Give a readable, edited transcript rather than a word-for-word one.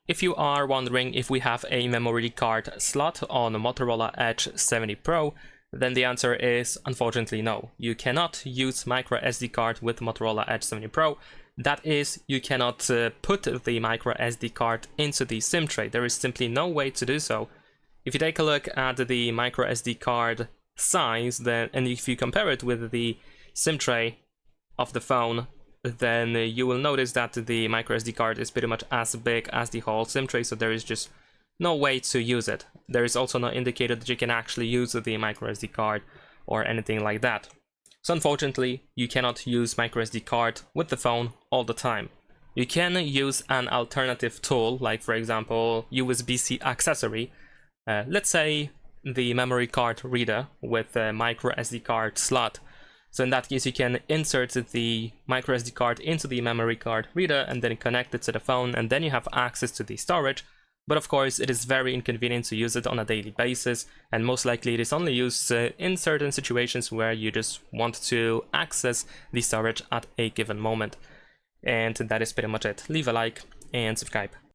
If you are wondering if we have a memory card slot on the Motorola Edge 70 Pro, then the answer is unfortunately no. You cannot use microSD card with Motorola Edge 70 Pro. That is, you cannot put the microSD card into the SIM tray. There is simply no way to do so. If you take a look at the microSD card size, then, and if you compare it with the SIM tray of the phone, then you will notice that the microSD card is pretty much as big as the whole SIM tray, so there is just no way to use it. There is also no indicator that you can actually use the microSD card or anything like that. So unfortunately, you cannot use microSD card with the phone all the time. You can use an alternative tool, like for example, USB-C accessory. Let's say the memory card reader with a microSD card slot. So in that case, you can insert the microSD card into the memory card reader and then connect it to the phone, and then you have access to the storage. But of course, it is very inconvenient to use it on a daily basis, and most likely it is only used in certain situations where you just want to access the storage at a given moment. And that is pretty much it. Leave a like and subscribe.